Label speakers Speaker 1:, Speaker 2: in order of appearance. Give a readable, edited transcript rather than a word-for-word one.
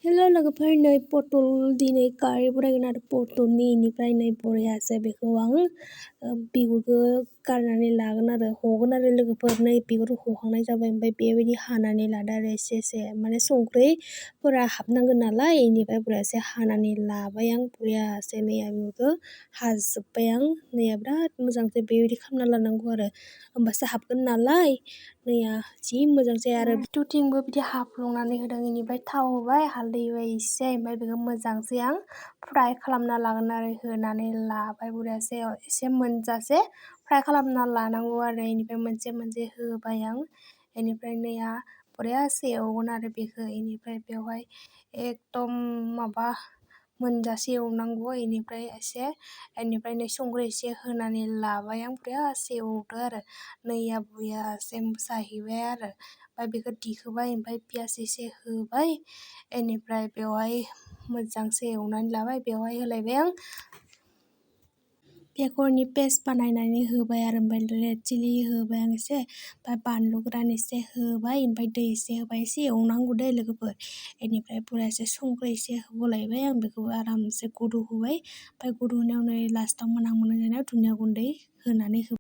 Speaker 1: हेल' लोगोफोर, नै पटल दिनै कारि बनायगोन आरो पटलनि इनिफ्राय नै बरियासे बेखौ आं बिगुरखौ गारनानै लागोन आरो हगोन आरो लोगोफोर। नै बिगुरखौ हखांनाय जाबाय, ओमफ्राय बेबायदि हानानै लादो आरो एसे माने संख्रिफोरा हाबनांगोन नालाय इनिफ्राय बरियासे हानानै लाबाय आं बरियासे। नैया बिगुरखौ हाजोब्बाय आं। नैया बिराद मोजांसै बेबायदि खालामना लानांगौ आरो होमबासो हाबगोन नालाय। नैया जि मोजां जायो आरो टुथिंबो बिदि हाफ्लंनानै होदों। इनिफ्राय थाव होबाय, हालदै होबाय एसे, ओमफ्राय बेखौ मोजांसै आं फ्राय खालामना लागोन आरो होनानै लाबाय बरियासे एसे मोनजासे फ्राय खालामना लानांगौ आरो इनिफ्राय मोनसे होबाय आं। इनिफ्राय नैया बरियासे एवगोन आरो बेखौ। इनिफ्राय बेवहाय एकदम माबा मोनजासे एवनांगौ। इनिफ्राय नै संख्रि एसे होनानै लाबाय आं बरियासे एवदो आरो नैया बरियासे जाहैबाय आरो। ओमफ्राय बेखौ दिखोबाय, ओमफ्राय पियास एसे होबाय, इनिफ्राय बेवहाय मोजांसे एवनानै लाबाय। बेवहाय होलायबाय आं बेगरनि पेस्ट बानायनानै होबाय आरो ओमफ्राय रेड चिलि होबाय आं एसे, ओमफ्राय बानलु गोरान एसे होबाय, ओमफ्राय दै एसे होबाय। एसे एवनांगौ दे लोगोफोर। इनिफ्राय बरियासे संख्रि एसे होलायबाय आं, बेखौ आरामसे गोदौ होबाय। ओमफ्राय गोदौ होनायाव नै लास्टाव मोनहां जानायाव धनिया गुन्दै होनानै होबाय।